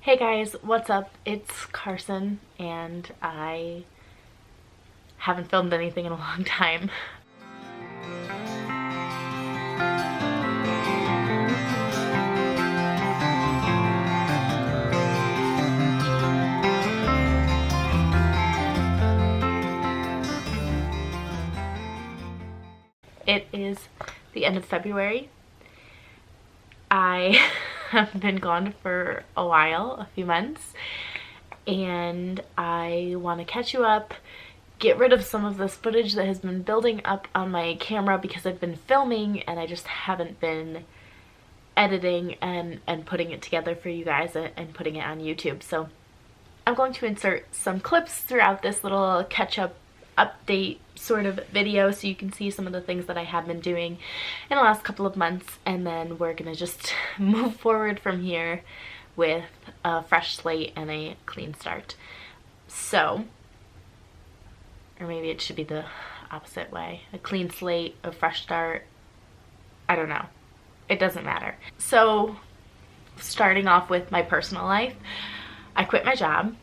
Hey guys, what's up? It's Carson, and I haven't filmed anything in a long time. It is the end of February. I have been gone for a while, a few months, and I want to catch you up, get rid of some of this footage that has been building up on my camera because I've been filming and I just haven't been editing and putting it together for you guys and putting it on YouTube. So I'm going to insert some clips throughout this little catch-up update sort of video so you can see some of the things that I have been doing in the last couple of months, and then we're gonna just move forward from here with a fresh slate and a clean start. So, or maybe it should be the opposite way. A clean slate, a fresh start. I don't know. It doesn't matter. So, starting off with my personal life, I quit my job.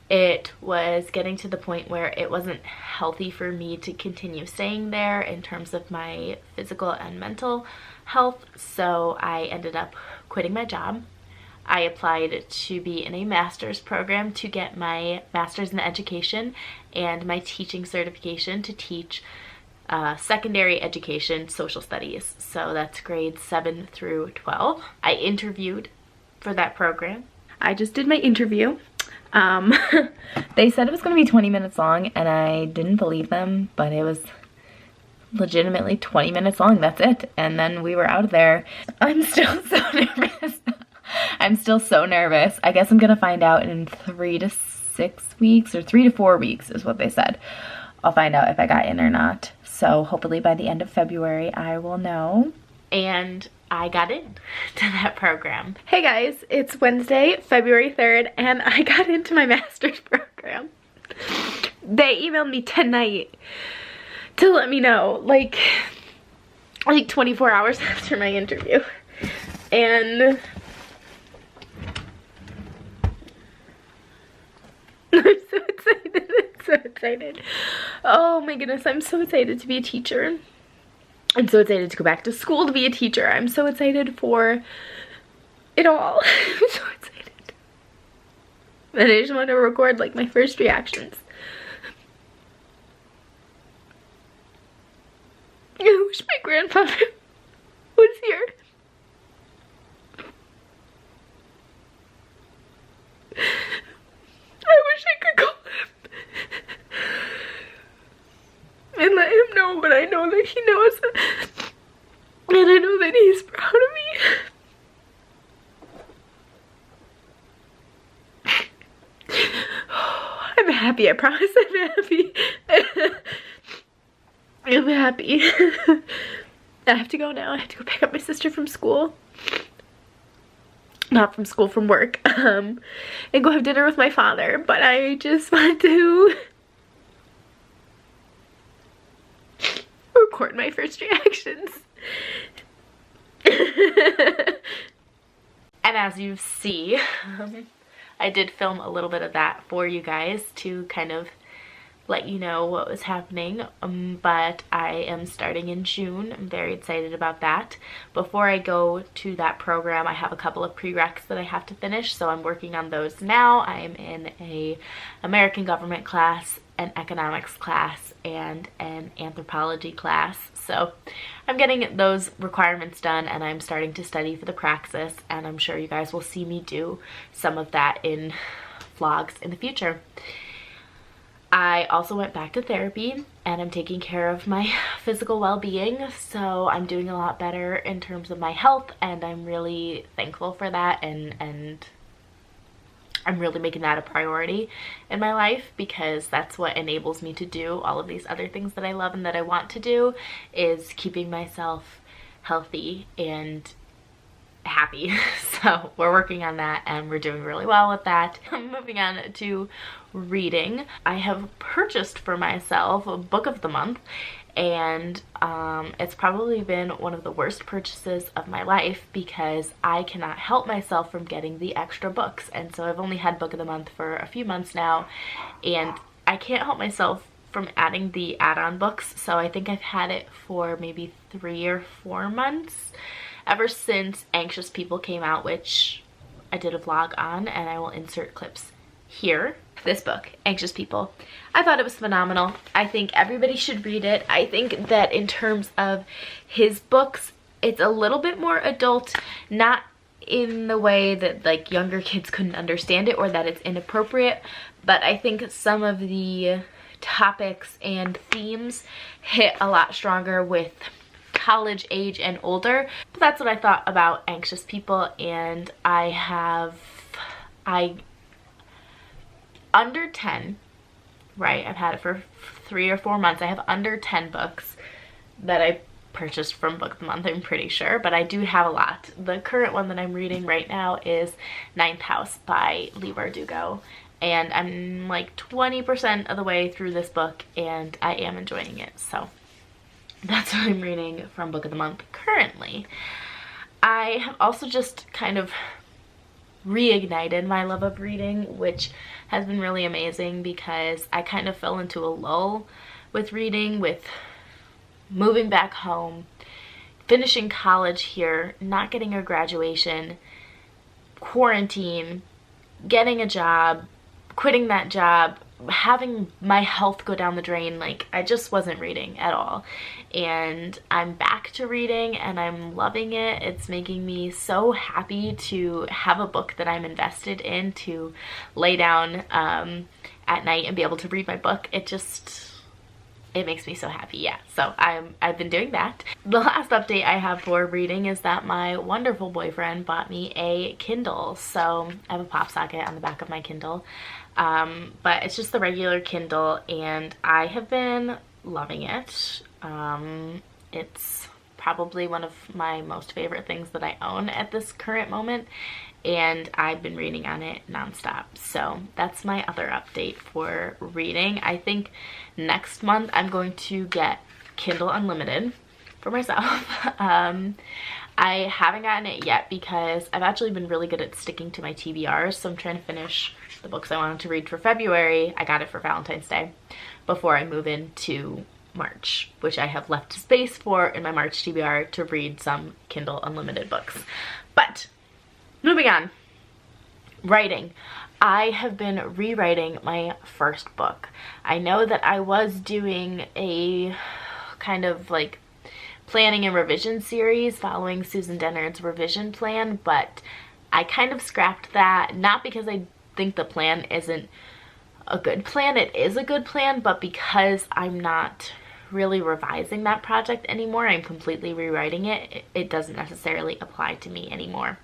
It was getting to the point where it wasn't healthy for me to continue staying there in terms of my physical and mental health, so I ended up quitting my job. I applied to be in a master's program to get my master's in education and my teaching certification to teach secondary education social studies. So that's grades 7 through 12. I interviewed for that program. I just did my interview. They said it was going to be 20 minutes long, and I didn't believe them, but it was legitimately 20 minutes long. That's it. And then we were out of there. I'm still so nervous. I'm still so nervous. I guess I'm going to find out in 3 to 6 weeks, or 3 to 4 weeks is what they said. I'll find out if I got in or not. So hopefully by the end of February I will know. And I got in to that program. Hey guys, it's Wednesday, February 3rd, and I got into my master's program. They emailed me tonight to let me know, like 24 hours after my interview. And I'm so excited, I'm so excited. Oh my goodness, I'm so excited to be a teacher. I'm so excited to go back to school to be a teacher. I'm so excited for it all. I'm so excited. And I just want to record like my first reactions. I wish my grandfather was here. I wish I could call him and let him know, but I know that he knows, and I know that he's proud of me. I'm happy, I promise I'm happy. I'm happy. I have to go now. I have to go pick up my sister from school. Not from school, from work. And go have dinner with my father, but I just want to record my first reactions. And as you see, I did film a little bit of that for you guys to kind of let you know what was happening, but I am starting in June. I'm very excited about that. Before I go to that program, I have a couple of prereqs that I have to finish, so I'm working on those now. I'm in a American government class, an economics class, and an anthropology class. So I'm getting those requirements done, and I'm starting to study for the praxis, and I'm sure you guys will see me do some of that in vlogs in the future. I also went back to therapy, and I'm taking care of my physical well-being, so I'm doing a lot better in terms of my health, and I'm really thankful for that, and I'm really making that a priority in my life, because that's what enables me to do all of these other things that I love and that I want to do, is keeping myself healthy and happy. So we're working on that, and we're doing really well with that. Moving on to reading. I have purchased for myself a book of the month, and it's probably been one of the worst purchases of my life because I cannot help myself from getting the extra books. And so I've only had book of the month for a few months now, and I can't help myself from adding the add-on books. So I think I've had it for maybe 3 or 4 months ever since Anxious People came out, which I did a vlog on, and I will insert clips here. This book, Anxious People, I thought it was phenomenal. I think everybody should read it. I think that in terms of his books, it's a little bit more adult, not in the way that like younger kids couldn't understand it or that it's inappropriate, but I think some of the topics and themes hit a lot stronger with college age and older. But that's what I thought about Anxious People, and I under 10, right? I've had it for 3 or 4 months. I have under 10 books that I purchased from Book of the Month, I'm pretty sure, but I do have a lot. The current one that I'm reading right now is Ninth House by Leigh Bardugo, and I'm like 20% of the way through this book, and I am enjoying it. So that's what I'm reading from Book of the Month currently. I have also just kind of reignited my love of reading, which has been really amazing because I kind of fell into a lull with reading, with moving back home, finishing college here, not getting a graduation, quarantine, getting a job, quitting that job, having my health go down the drain. Like, I just wasn't reading at all, and I'm back to reading and I'm loving it. It's making me so happy to have a book that I'm invested in, to lay down at night and be able to read my book. It makes me so happy. Yeah, so I've been doing that. The last update I have for reading is that my wonderful boyfriend bought me a Kindle. So I have a pop socket on the back of my Kindle, but it's just the regular Kindle, and I have been loving it. It's probably one of my most favorite things that I own at this current moment, and I've been reading on it nonstop. So that's my other update for reading. I think next month I'm going to get Kindle Unlimited for myself. I haven't gotten it yet because I've actually been really good at sticking to my TBRs, so I'm trying to finish the books I wanted to read for February. I got it for Valentine's Day before I move into March, which I have left space for in my March TBR to read some Kindle Unlimited books. But moving on, writing. I have been rewriting my first book. I know that I was doing a kind of like planning and revision series following Susan Dennard's revision plan, but I kind of scrapped that, not because I think the plan isn't a good plan. It is a good plan, but because I'm not really revising that project anymore, I'm completely rewriting it. It doesn't necessarily apply to me anymore.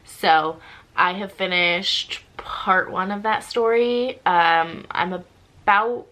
So I have finished part 1 of that story. I'm about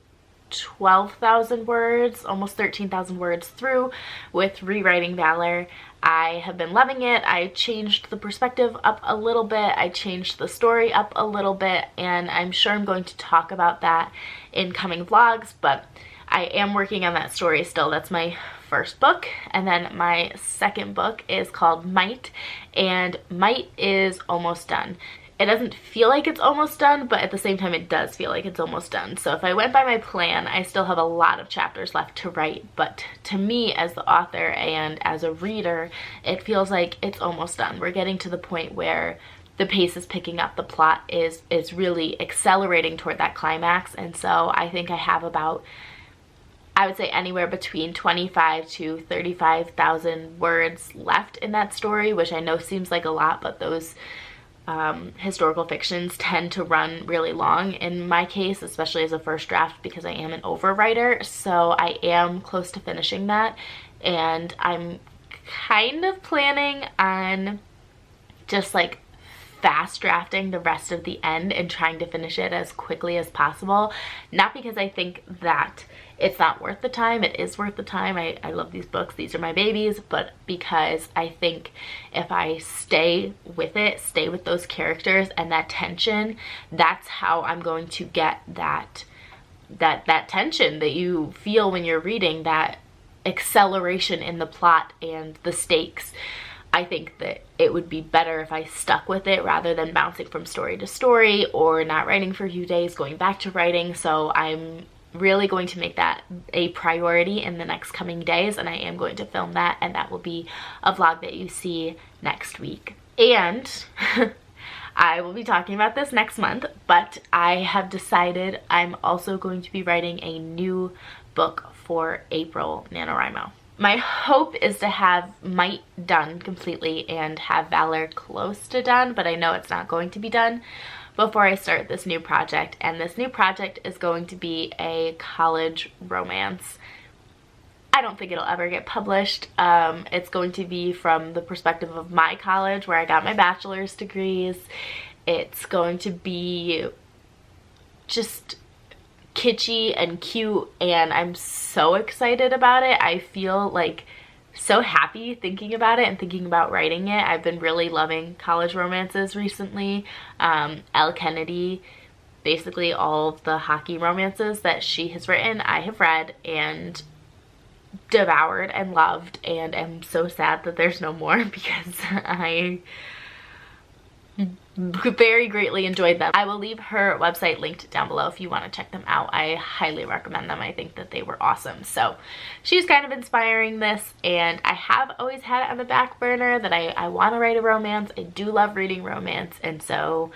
12,000 words, almost 13,000 words through with Rewriting Valor. I have been loving it. I changed the perspective up a little bit. I changed the story up a little bit, and I'm sure I'm going to talk about that in coming vlogs, but I am working on that story still. That's my first book, and then my second book is called Might, and Might is almost done. It doesn't feel like it's almost done, but at the same time it does feel like it's almost done. So if I went by my plan, I still have a lot of chapters left to write, but to me as the author and as a reader, it feels like it's almost done. We're getting to the point where the pace is picking up, the plot is really accelerating toward that climax, and so I think I have about, I would say, anywhere between 25 to 35,000 words left in that story, which I know seems like a lot, but those historical fictions tend to run really long in my case, especially as a first draft, because I am an overwriter. So I am close to finishing that, and I'm kind of planning on just like fast drafting the rest of the end and trying to finish it as quickly as possible. Not because I think that it's not worth the time. It is worth the time. I love these books. These are my babies. But because I think if I stay with it, stay with those characters and that tension, that's how I'm going to get that tension that you feel when you're reading, that acceleration in the plot and the stakes, I think that it would be better if I stuck with it rather than bouncing from story to story or not writing for a few days, going back to writing. So I'm really going to make that a priority in the next coming days, and I am going to film that, and that will be a vlog that you see next week. And I will be talking about this next month, but I have decided I'm also going to be writing a new book for April NaNoWriMo. My hope is to have Might done completely and have Valor close to done, but I know it's not going to be done before I start this new project. And this new project is going to be a college romance. I don't think it'll ever get published. It's going to be from the perspective of my college where I got my bachelor's degrees. It's going to be just kitschy and cute, and I'm so excited about it. I feel like so happy thinking about it and thinking about writing it. I've been really loving college romances recently. Elle Kennedy, basically all of the hockey romances that she has written, I have read and devoured and loved, and am so sad that there's no more because I very greatly enjoyed them. I will leave her website linked down below if you want to check them out. I highly recommend them. I think that they were awesome. So she's kind of inspiring this, and I have always had it on the back burner that I want to write a romance. I do love reading romance, and so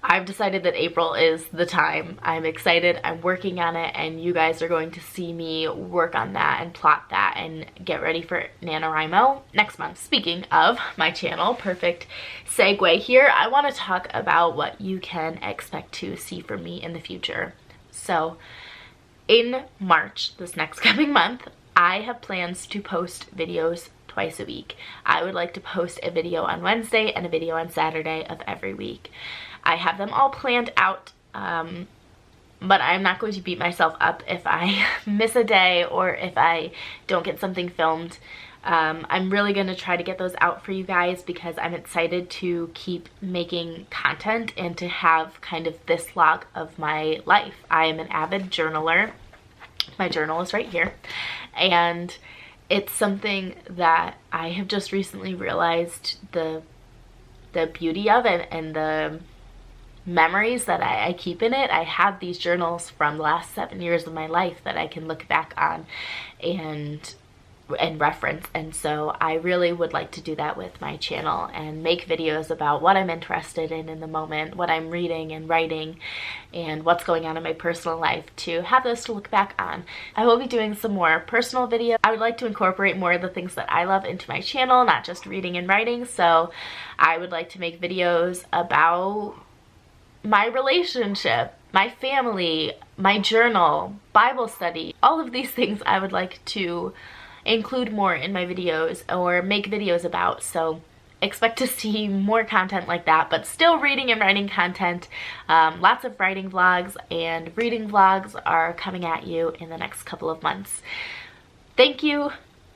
I've decided that April is the time. I'm excited, I'm working on it, and you guys are going to see me work on that and plot that and get ready for NaNoWriMo next month. Speaking of my channel, perfect segue here, I want to talk about what you can expect to see from me in the future. So in March, this next coming month, I have plans to post videos twice a week. I would like to post a video on Wednesday and a video on Saturday of every week. I have them all planned out, but I'm not going to beat myself up if I miss a day or if I don't get something filmed. I'm really going to try to get those out for you guys because I'm excited to keep making content and to have kind of this log of my life. I am an avid journaler. My journal is right here, and it's something that I have just recently realized the beauty of it and the memories that I keep in it. I have these journals from the last 7 years of my life that I can look back on and reference, and so I really would like to do that with my channel and make videos about what I'm interested in the moment, what I'm reading and writing, and what's going on in my personal life, to have those to look back on. I will be doing some more personal videos. I would like to incorporate more of the things that I love into my channel, not just reading and writing, so I would like to make videos about my relationship, my family, my journal, Bible study, all of these things I would like to include more in my videos or make videos about. So expect to see more content like that, but still reading and writing content. Lots of writing vlogs and reading vlogs are coming at you in the next couple of months. Thank you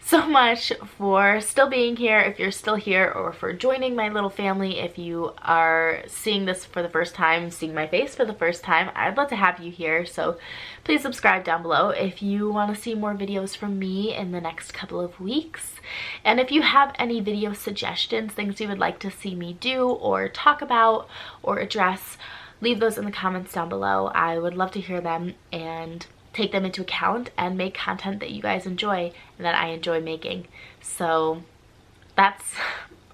so much for still being here, if you're still here, or for joining my little family. If you are seeing this for the first time, seeing my face for the first time, I'd love to have you here, so please subscribe down below if you want to see more videos from me in the next couple of weeks. And if you have any video suggestions, things you would like to see me do or talk about or address, leave those in the comments down below. I would love to hear them and take them into account and make content that you guys enjoy and that I enjoy making. So that's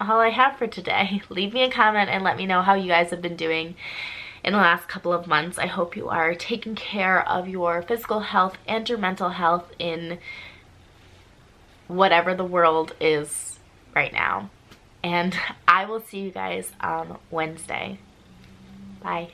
all I have for today. Leave me a comment and let me know how you guys have been doing in the last couple of months. I hope you are taking care of your physical health and your mental health in whatever the world is right now. And I will see you guys on Wednesday. Bye.